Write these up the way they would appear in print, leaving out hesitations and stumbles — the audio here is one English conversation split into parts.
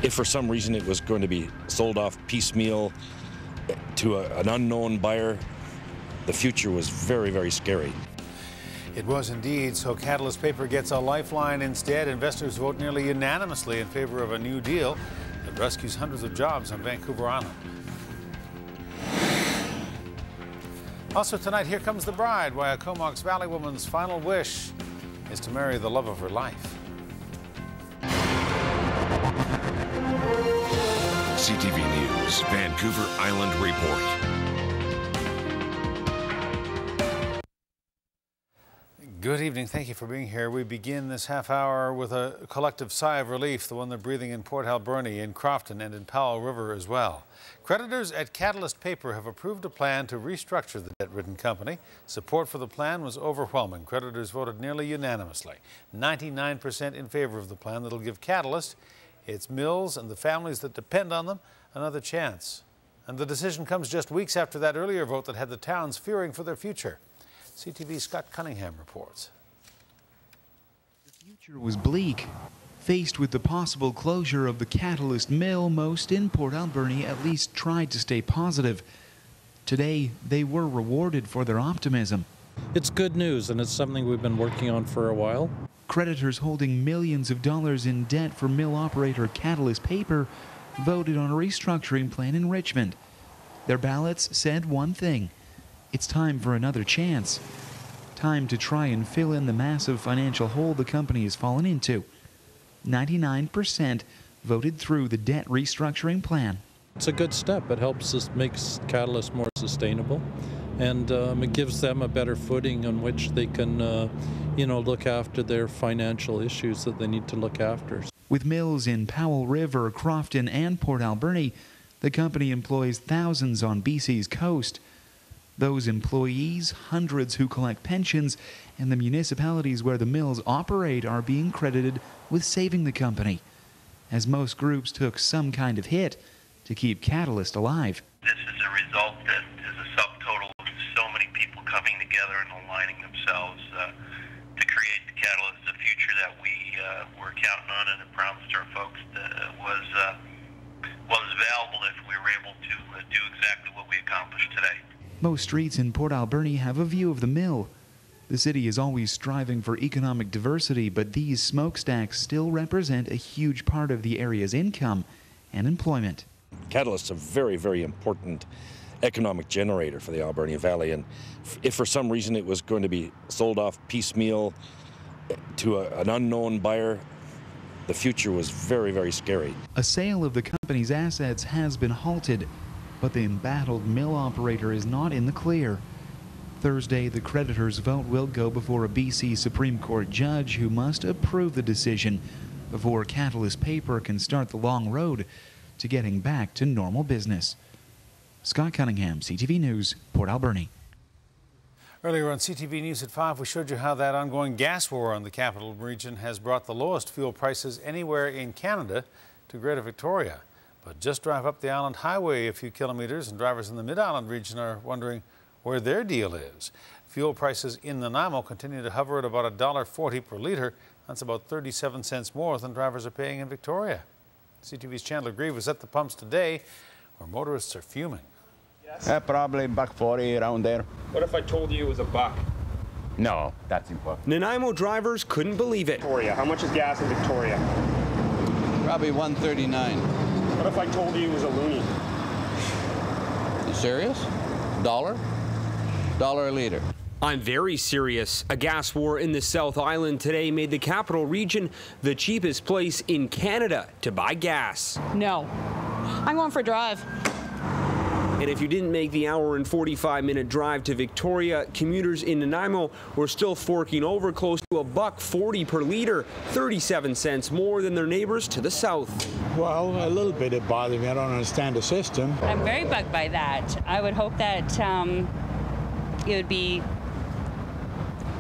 If for some reason it was going to be sold off piecemeal to an unknown buyer, the future was very, very scary. It was indeed. So Catalyst Paper gets a lifeline instead. Investors vote nearly unanimously in favor of a new deal that rescues hundreds of jobs on Vancouver Island. Also tonight, Here Comes the Bride, why a Comox Valley woman's final wish is to marry the love of her life. CTV News, Vancouver Island Report. Good evening. Thank you for being here. We begin this half hour with a collective sigh of relief, the one they're breathing in Port Alberni, in Crofton, and in Powell River as well. Creditors at Catalyst Paper have approved a plan to restructure the debt-ridden company. Support for the plan was overwhelming. Creditors voted nearly unanimously, 99% in favor of the plan that'll give Catalyst, its mills, and the families that depend on them another chance. And the decision comes just weeks after that earlier vote that had the towns fearing for their future. CTV's Scott Cunningham reports. The future was bleak. Faced with the possible closure of the Catalyst mill, most in Port Alberni at least tried to stay positive. Today, they were rewarded for their optimism. It's good news, and it's something we've been working on for a while. Creditors holding millions of dollars in debt for mill operator Catalyst Paper voted on a restructuring plan in Richmond. Their ballots said one thing: it's time for another chance. Time to try and fill in the massive financial hole the company has fallen into. 99% voted through the debt restructuring plan. It's a good step. It helps us make Catalyst more sustainable, and it gives them a better footing on which they can, look after their financial issues that they need to look after. With mills in Powell River, Crofton, and Port Alberni, the company employs thousands on BC's coast. Those employees, hundreds who collect pensions, and the municipalities where the mills operate are being credited with saving the company, as most groups took some kind of hit to keep Catalyst alive. This is a result that is a subtotal of so many people coming together and aligning themselves to create the Catalyst, the future that we were counting on, and it promised our folks that was available if we were able to do exactly what we accomplished today. Most streets in Port Alberni have a view of the mill. The city is always striving for economic diversity, but these smokestacks still represent a huge part of the area's income and employment. Catalyst's a very, very important economic generator for the Alberni Valley, and if for some reason it was going to be sold off piecemeal to an unknown buyer, the future was very, very scary. A sale of the company's assets has been halted, but the embattled mill operator is not in the clear. Thursday, the creditors' vote will go before a BC Supreme Court judge who must approve the decision before Catalyst Paper can start the long road to getting back to normal business. Scott Cunningham, CTV News, Port Alberni. Earlier on CTV News at 5, we showed you how that ongoing gas war on the capital region has brought the lowest fuel prices anywhere in Canada to Greater Victoria. But just drive up the Island Highway a few kilometers and drivers in the Mid-Island region are wondering where their deal is. Fuel prices in Nanaimo continue to hover at about $1.40 per litre. That's about 37 cents more than drivers are paying in Victoria. CTV's Chandler Grieve was at the pumps today where motorists are fuming. Yes. Probably $1.40 around there. What if I told you it was $1? No, that's impossible. Nanaimo drivers couldn't believe it. Victoria. How much is gas in Victoria? Probably $1.39. What if I told you it was a loonie? You serious? $1 a liter. I'm very serious. A gas war in the South Island today made the capital region the cheapest place in Canada to buy gas. No. I'm going for a drive. And if you didn't make the hour and 45-minute drive to Victoria, commuters in Nanaimo were still forking over close to $1.40 per litre, 37 cents more than their neighbors to the south. Well, a little bit it bothers me. I don't understand the system. I'm very bugged by that. I would hope that it would be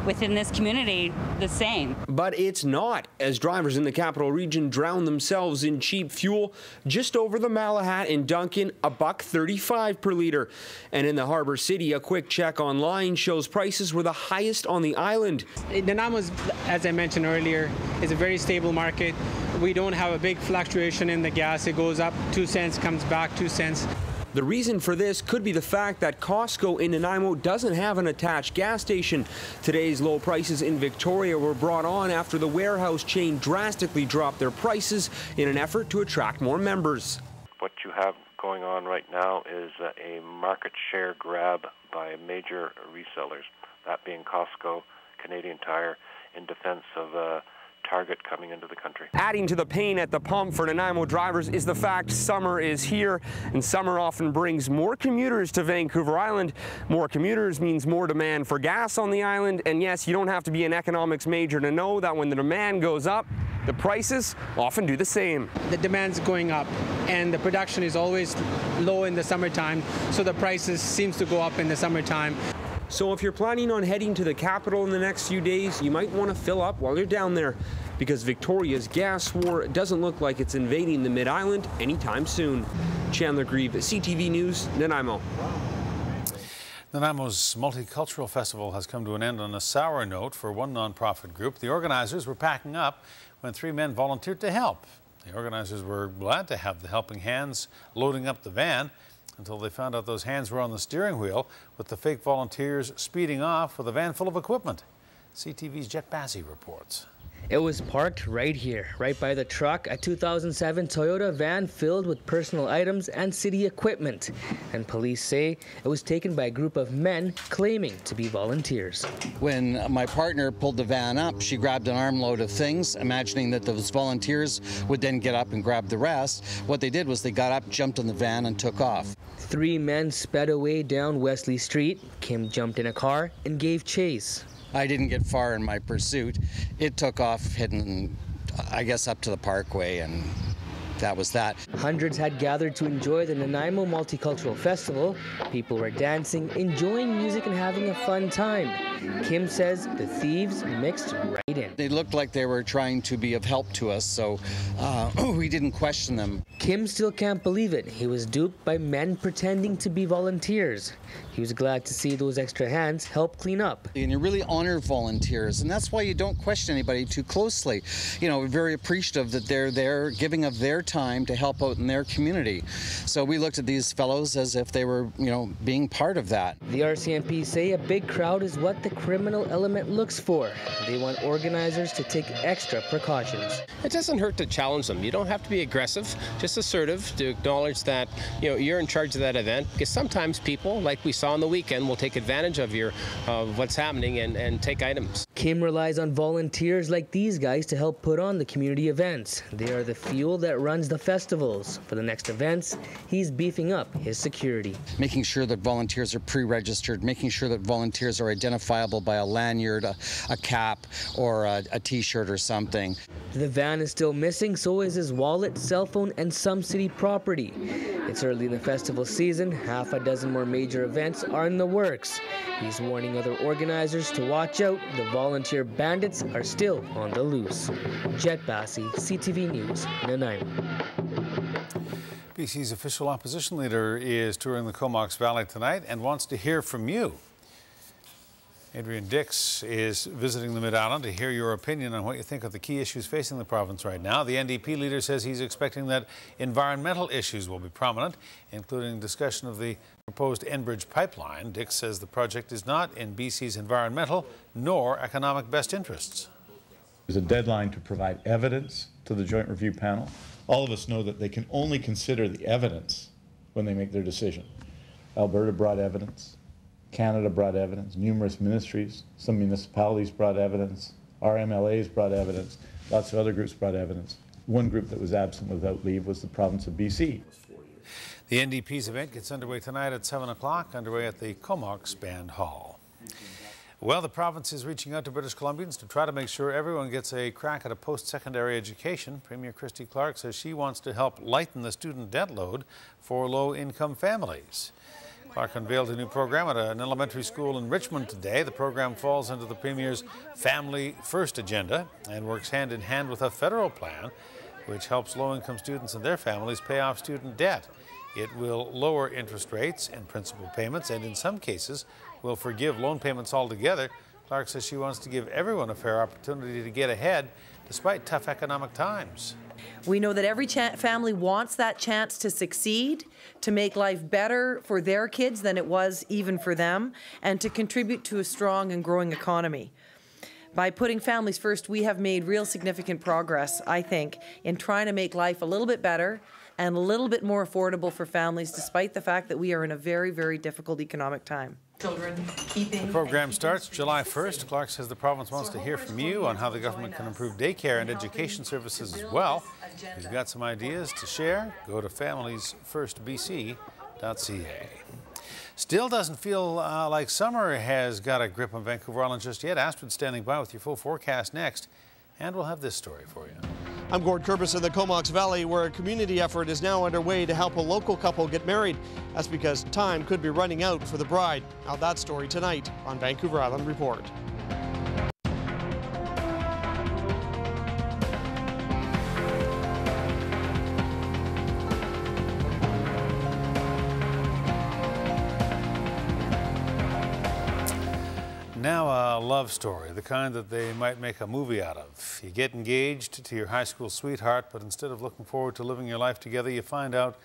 within this community the same. But it's not, as drivers in the capital region drown themselves in cheap fuel. Just over the Malahat in Duncan, $1.35 per litre. And in the Harbour City, a quick check online shows prices were the highest on the island. Nanaimo's, as I mentioned earlier, is a very stable market. We don't have a big fluctuation in the gas. It goes up 2 cents, comes back 2 cents. The reason for this could be the fact that Costco in Nanaimo doesn't have an attached gas station. Today's low prices in Victoria were brought on after the warehouse chain drastically dropped their prices in an effort to attract more members. What you have going on right now is a market share grab by major resellers, that being Costco, Canadian Tire, in defense of Target coming into the country. Adding to the pain at the pump for Nanaimo drivers is the fact summer is here, and summer often brings more commuters to Vancouver Island. More commuters means more demand for gas on the island, and yes, you don't have to be an economics major to know that when the demand goes up, the prices often do the same. The demand's going up, and the production is always low in the summertime, so the prices seems to go up in the summertime. So if you're planning on heading to the capital in the next few days, you might want to fill up while you're down there, because Victoria's gas war doesn't look like it's invading the Mid-Island anytime soon. Chandler Grieve, CTV News, Nanaimo. Nanaimo's Multicultural Festival has come to an end on a sour note for one nonprofit group. The organizers were packing up when 3 men volunteered to help. The organizers were glad to have the helping hands loading up the van, until they found out those hands were on the steering wheel with the fake volunteers speeding off with a van full of equipment. CTV's Jet Bassi reports. It was parked right here, right by the truck, a 2007 Toyota van filled with personal items and city equipment. And police say it was taken by a group of men claiming to be volunteers. When my partner pulled the van up, she grabbed an armload of things, imagining that those volunteers would then get up and grab the rest. What they did was they got up, jumped on the van, and took off. 3 men sped away down Wesley Street. Kim jumped in a car and gave chase. I didn't get far in my pursuit. It took off heading, I guess, up to the parkway, and that was that. Hundreds had gathered to enjoy the Nanaimo Multicultural Festival. People were dancing, enjoying music, and having a fun time. Kim says the thieves mixed right in. They looked like they were trying to be of help to us, so we didn't question them. Kim still can't believe it. He was duped by men pretending to be volunteers. He was glad to see those extra hands help clean up. And you really honor volunteers, and that's why you don't question anybody too closely. You know, we're very appreciative that they're there giving of their time to help out in their community. So we looked at these fellows as if they were, you know, being part of that. The RCMP say a big crowd is what the criminal element looks for. They want organizers to take extra precautions. It doesn't hurt to challenge them. You don't have to be aggressive, just assertive to acknowledge that, you know, you're in charge of that event, because sometimes people, like we saw on the weekend, will take advantage of what's happening and take items. Kim relies on volunteers like these guys to help put on the community events. They are the fuel that runs the festivals. For the next events, he's beefing up his security. Making sure that volunteers are pre-registered, making sure that volunteers are identifiable by a lanyard, a cap, or a t-shirt or something. The van is still missing, so is his wallet, cell phone, and some city property. It's early in the festival season. 6 more major events are in the works. He's warning other organizers to watch out. The volunteer bandits are still on the loose. Jet Bassi, CTV News, Nanaimo. BC's official opposition leader is touring the Comox Valley tonight and wants to hear from you. Adrian Dix is visiting the Mid-Island to hear your opinion on what you think of the key issues facing the province right now. The NDP leader says he's expecting that environmental issues will be prominent, including discussion of the proposed Enbridge pipeline. Dix says the project is not in BC's environmental nor economic best interests. There's a deadline to provide evidence to the Joint Review Panel. All of us know that they can only consider the evidence when they make their decision. Alberta brought evidence. Canada brought evidence, numerous ministries, some municipalities brought evidence, our MLAs brought evidence, lots of other groups brought evidence. One group that was absent without leave was the province of BC. The NDP's event gets underway tonight at 7 o'clock, underway at the Comox Band Hall. Well, the province is reaching out to British Columbians to try to make sure everyone gets a crack at a post-secondary education. Premier Christy Clark says she wants to help lighten the student debt load for low-income families. Clark unveiled a new program at an elementary school in Richmond today. The program falls under the Premier's Family First agenda and works hand in hand with a federal plan which helps low-income students and their families pay off student debt. It will lower interest rates and principal payments, and in some cases will forgive loan payments altogether. Clark says she wants to give everyone a fair opportunity to get ahead despite tough economic times. We know that every family wants that chance to succeed, to make life better for their kids than it was even for them, and to contribute to a strong and growing economy. By putting families first, we have made real significant progress, I think, in trying to make life a little bit better and a little bit more affordable for families, despite the fact that we are in a very, very difficult economic time. The program starts July 1st. Clark says the province wants to hear from you on how the government can improve daycare and education services as well. If you've got some ideas to share, go to familiesfirstbc.ca. Still doesn't feel like summer has got a grip on Vancouver Island just yet. Astrid's standing by with your full forecast next, and we'll have this story for you. I'm Gord Kurbis in the Comox Valley, where a community effort is now underway to help a local couple get married. That's because time could be running out for the bride. Now that story tonight on Vancouver Island Report. Now a love story, the kind that they might make a movie out of. You get engaged to your high school sweetheart, but instead of looking forward to living your life together, you find out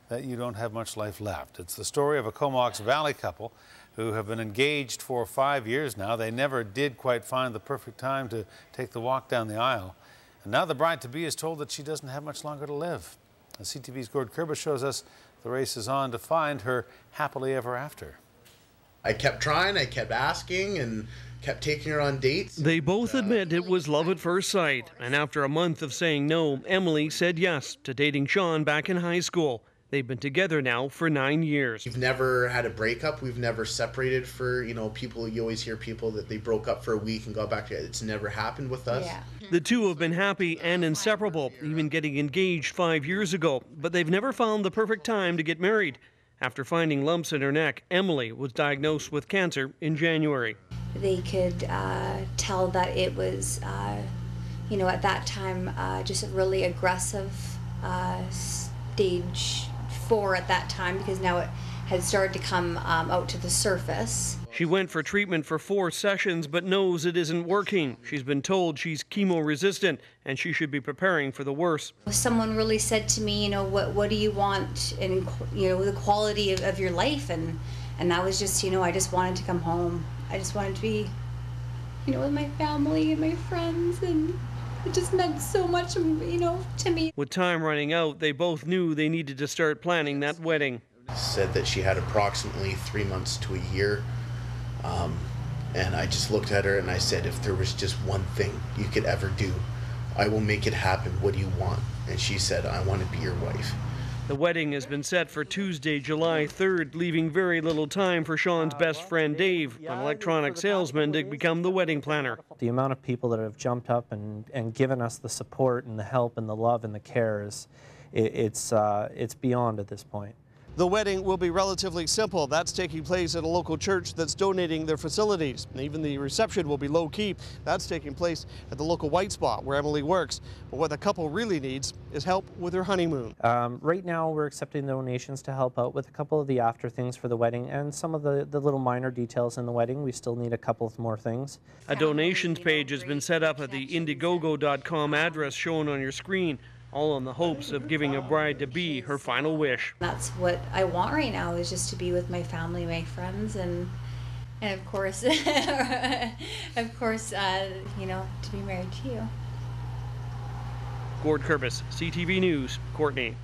that you don't have much life left. It's the story of a Comox Valley couple who have been engaged for 5 years now. They never did quite find the perfect time to take the walk down the aisle. And now the bride-to-be is told that she doesn't have much longer to live. As CTV's Gord Kurbis shows us, the race is on to find her happily ever after. I kept trying, I kept asking, and kept taking her on dates. They both admit it was love at first sight, and after a month of saying no, Emily said yes to dating Sean back in high school. They've been together now for 9 years. We've never had a breakup. We've never separated for, people, you always hear people that they broke up for a week and got back together. It's never happened with us. Yeah. The two have been happy and inseparable, even getting engaged 5 years ago, but they've never found the perfect time to get married. After finding lumps in her neck, Emily was diagnosed with cancer in January. They could tell that it was, at that time, just a really aggressive stage 4 at that time, because now it had started to come out to the surface. She went for treatment for 4 sessions, but knows it isn't working. She's been told she's chemo-resistant and she should be preparing for the worst. Someone really said to me, what do you want in, the quality of your life? And that was just, I just wanted to come home. I just wanted to be, with my family and my friends, and it just meant so much, to me. With time running out, they both knew they needed to start planning that wedding. Said that she had approximately 3 months to a year. And I just looked at her and I said, if there was just one thing you could ever do, I will make it happen. What do you want? And she said, I want to be your wife. The wedding has been set for Tuesday, July 3rd, leaving very little time for Sean's best friend Dave, an electronic salesman, to become the wedding planner. The amount of people that have jumped up and given us the support and the help and the love and the care it's beyond at this point. The wedding will be relatively simple. That's taking place at a local church that's donating their facilities. And even the reception will be low-key. That's taking place at the local White Spot where Emily works. But what the couple really needs is help with their honeymoon. Right now we're accepting donations to help out with a couple of the after things for the wedding and some of the little minor details in the wedding. We still need a couple of more things. A donations page has been set up at the Indiegogo.com address shown on your screen, all in the hopes of giving a bride-to-be her final wish. That's what I want right now, is just to be with my family, my friends, and of course, to be married to you. Gord Kurbis, CTV News, Courtney.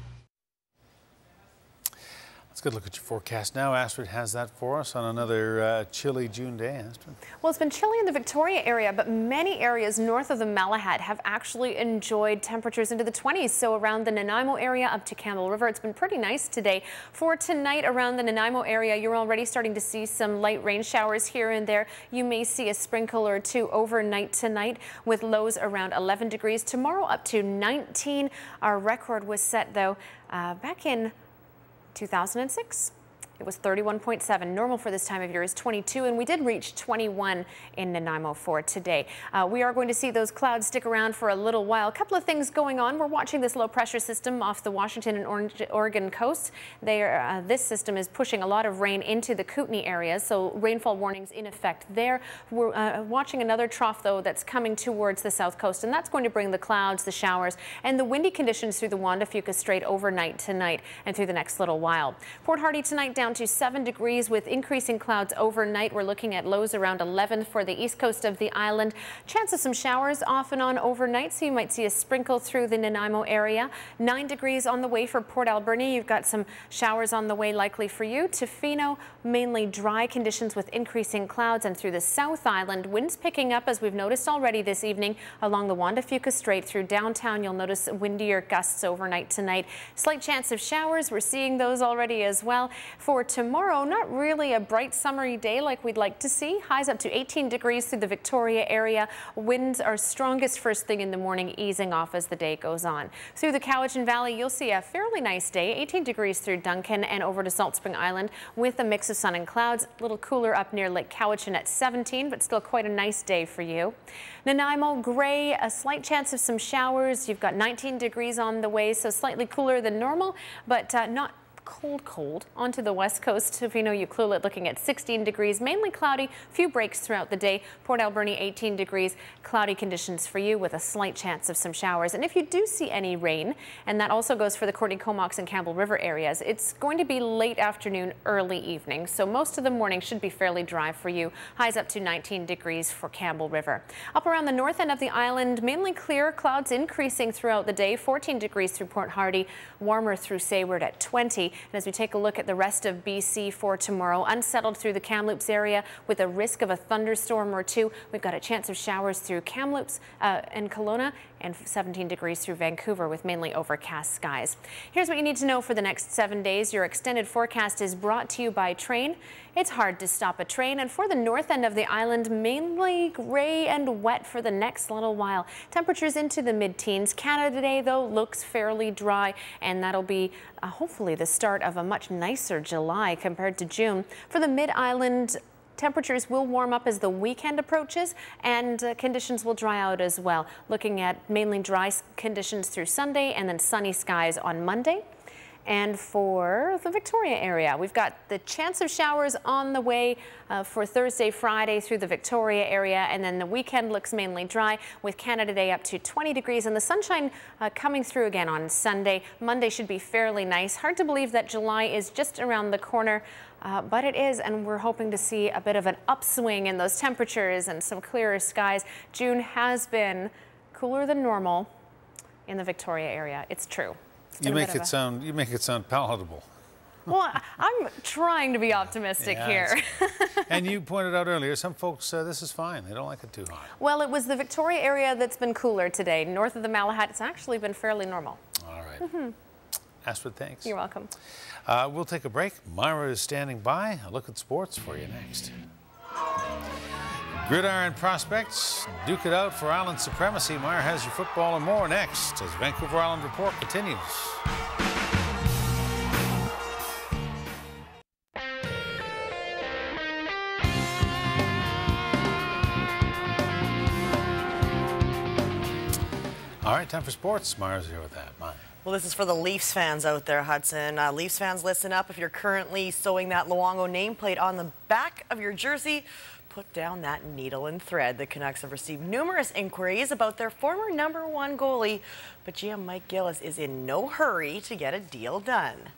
Let's get a look at your forecast now. Astrid has that for us on another chilly June day. Astrid. Well, it's been chilly in the Victoria area, but many areas north of the Malahat have actually enjoyed temperatures into the 20s. So around the Nanaimo area up to Campbell River, it's been pretty nice today. For tonight around the Nanaimo area, you're already starting to see some light rain showers here and there. You may see a sprinkle or two overnight tonight with lows around 11 degrees. Tomorrow up to 19. Our record was set, though, back in 2006. It was 31.7. Normal for this time of year is 22, and we did reach 21 in Nanaimo for today. We are going to see those clouds stick around for a little while. A couple of things going on. We're watching this low pressure system off the Washington and Oregon coast. This system is pushing a lot of rain into the Kootenay area, so rainfall warnings in effect there. We're watching another trough, though, that's coming towards the south coast, and that's going to bring the clouds, the showers, and the windy conditions through the Juan de Fuca Strait overnight tonight and through the next little while. Port Hardy tonight down to 7 degrees with increasing clouds overnight. We're looking at lows around 11 for the east coast of the island. Chance of some showers off and on overnight, so you might see a sprinkle through the Nanaimo area. 9 degrees on the way for Port Alberni. You've got some showers on the way likely for you. Tofino, mainly dry conditions with increasing clouds, and through the South Island, winds picking up as we've noticed already this evening along the Juan de Fuca Strait through downtown. You'll notice windier gusts overnight tonight. Slight chance of showers. We're seeing those already as well. For tomorrow, not really a bright summery day like we'd like to see. Highs up to 18 degrees through the Victoria area. Winds are strongest first thing in the morning, easing off as the day goes on. Through the Cowichan Valley, you'll see a fairly nice day. 18 degrees through Duncan and over to Salt Spring Island with a mix of sun and clouds. A little cooler up near Lake Cowichan at 17, but still quite a nice day for you. Nanaimo, gray, a slight chance of some showers. You've got 19 degrees on the way, so slightly cooler than normal, but not cold. Onto the west coast, Tofino, Ucluelet looking at 16 degrees, mainly cloudy, few breaks throughout the day. Port Alberni 18 degrees, cloudy conditions for you with a slight chance of some showers. And if you do see any rain, and that also goes for the Courtney Comox and Campbell River areas, it's going to be late afternoon, early evening. So most of the morning should be fairly dry for you. Highs up to 19 degrees for Campbell River. Up around the north end of the island, mainly clear, clouds increasing throughout the day. 14 degrees through Port Hardy, warmer through Sayward at 20. And as we take a look at the rest of BC for tomorrow, unsettled through the Kamloops area with a risk of a thunderstorm or two. We've got a chance of showers through Kamloops and Kelowna, and 17 degrees through Vancouver with mainly overcast skies. Here's what you need to know for the next 7 days. Your extended forecast is brought to you by Train. It's hard to stop a train, and for the north end of the island, mainly gray and wet for the next little while. Temperatures into the mid-teens. Canada Day, though, looks fairly dry, and that'll be hopefully the start of a much nicer July compared to June. For the mid-island, temperatures will warm up as the weekend approaches, and conditions will dry out as well. Looking at mainly dry conditions through Sunday and then sunny skies on Monday. And for the Victoria area, we've got the chance of showers on the way for Thursday, Friday through the Victoria area, and then the weekend looks mainly dry with Canada Day up to 20 degrees and the sunshine coming through again on Sunday. Monday should be fairly nice. Hard to believe that July is just around the corner. But it is, and we're hoping to see a bit of an upswing in those temperatures and some clearer skies. June has been cooler than normal in the Victoria area. It's true. You make it sound palatable. Well, I'm trying to be optimistic here. And you pointed out earlier, some folks, this is fine. They don't like it too hot. Well, it was the Victoria area that's been cooler today. North of the Malahat, it's actually been fairly normal. All right. Astrid, thanks. You're welcome. We'll take a break. Myra is standing by. A look at sports for you next. Gridiron prospects duke it out for Island supremacy. Myra has your football and more next as Vancouver Island Report continues. All right, time for sports. Myra's here with that. Myra. Well, this is for the Leafs fans out there, Hudson. Leafs fans, listen up. If you're currently sewing that Luongo nameplate on the back of your jersey, put down that needle and thread. The Canucks have received numerous inquiries about their former #1 goalie, but GM Mike Gillis is in no hurry to get a deal done.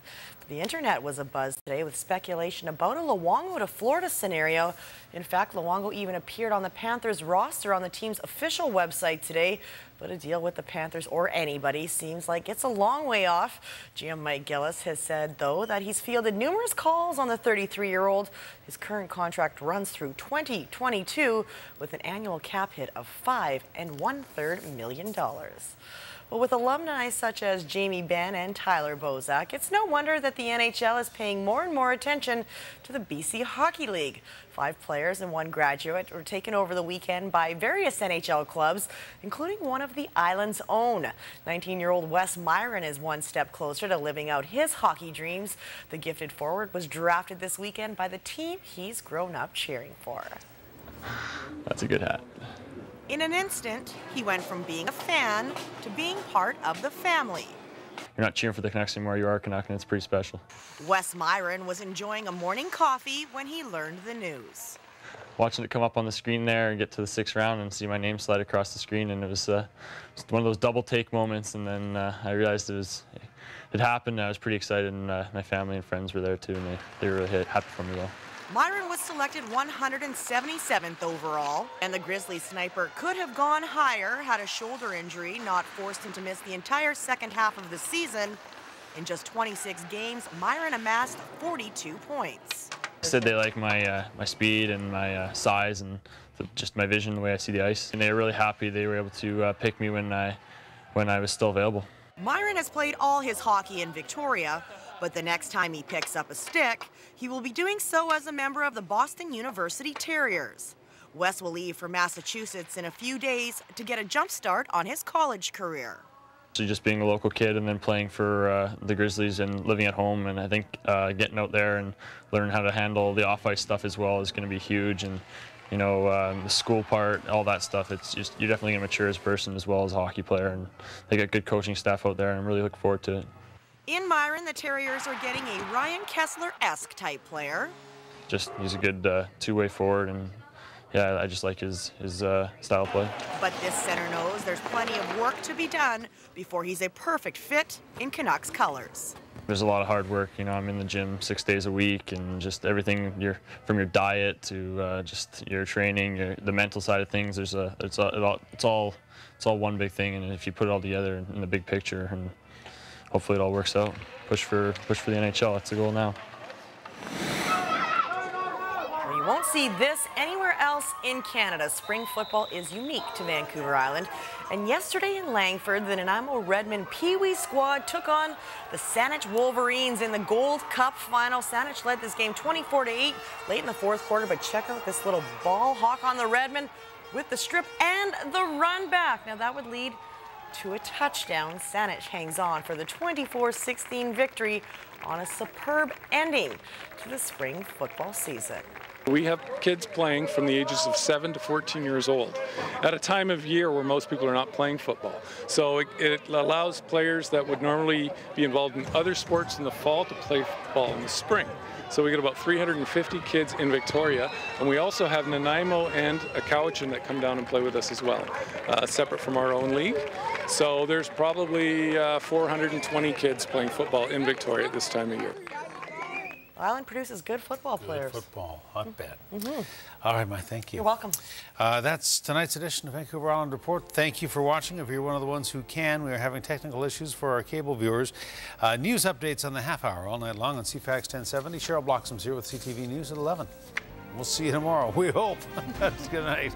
The internet was abuzz today with speculation about a Luongo to Florida scenario. In fact, Luongo even appeared on the Panthers roster on the team's official website today. But a deal with the Panthers or anybody seems like it's a long way off. GM Mike Gillis has said, though, that he's fielded numerous calls on the 33-year-old. His current contract runs through 2022 with an annual cap hit of $5 1/3 million. Well, with alumni such as Jamie Benn and Tyler Bozak, it's no wonder that the NHL is paying more and more attention to the BC Hockey League. 5 players and 1 graduate were taken over the weekend by various NHL clubs, including one of the island's own. 19-year-old Wes Myron is one step closer to living out his hockey dreams. The gifted forward was drafted this weekend by the team he's grown up cheering for. That's a good hat. In an instant, he went from being a fan to being part of the family. You're not cheering for the Canucks anymore, you are a Canuck, and it's pretty special. Wes Myron was enjoying a morning coffee when he learned the news. Watching it come up on the screen there and get to the 6th round and see my name slide across the screen, and it was just one of those double take moments, and then I realized it happened. I was pretty excited, and my family and friends were there too, and they were really happy for me though. Myron was selected 177th overall, and the Grizzlies sniper could have gone higher had a shoulder injury not forced him to miss the entire second half of the season. In just 26 games, Myron amassed 42 points. They said they like my speed and my size and just my vision, the way I see the ice. And they were really happy they were able to pick me when I was still available. Myron has played all his hockey in Victoria, but the next time he picks up a stick, he will be doing so as a member of the Boston University Terriers. Wes will leave for Massachusetts in a few days to get a jump start on his college career. So just being a local kid and then playing for the Grizzlies and living at home, and I think getting out there and learning how to handle the off-ice stuff as well is going to be huge. And you know, the school part, all that stuff, it's just, you're definitely going to mature as a person as well as a hockey player, and they got good coaching staff out there, and I'm really looking forward to it. In Myron, the Terriers are getting a Ryan Kessler-esque type player. Just, he's a good two-way forward, and yeah, I just like his style of play. But this center knows there's plenty of work to be done before he's a perfect fit in Canucks colors. There's a lot of hard work, you know. I'm in the gym 6 days a week, and just everything, from your diet to just your training, the mental side of things. It's all one big thing, and if you put it all together in the big picture, and hopefully it all works out. Push for the NHL. That's the goal now. You won't see this anywhere else in Canada. Spring football is unique to Vancouver Island. And yesterday in Langford, the Nanaimo Redmond Pee Wee squad took on the Saanich Wolverines in the Gold Cup final. Saanich led this game 24-8 late in the 4th quarter, but check out this little ball hawk on the Redmond with the strip and the run back. Now that would lead to a touchdown. Saanich hangs on for the 24-16 victory on a superb ending to the spring football season. We have kids playing from the ages of 7 to 14 years old at a time of year where most people are not playing football. So it allows players that would normally be involved in other sports in the fall to play football in the spring. So we get about 350 kids in Victoria, and we also have Nanaimo and Cowichan that come down and play with us as well, separate from our own league. So there's probably 420 kids playing football in Victoria at this time of year. Island produces good football players. Good football, hotbed. All right, Mike, thank you. You're welcome. That's tonight's edition of Vancouver Island Report. Thank you for watching. If you're one of the ones who can, we are having technical issues for our cable viewers. News updates on the half hour all night long on CFAX 1070. Cheryl Bloxham's here with CTV News at 11. We'll see you tomorrow, we hope. Good night.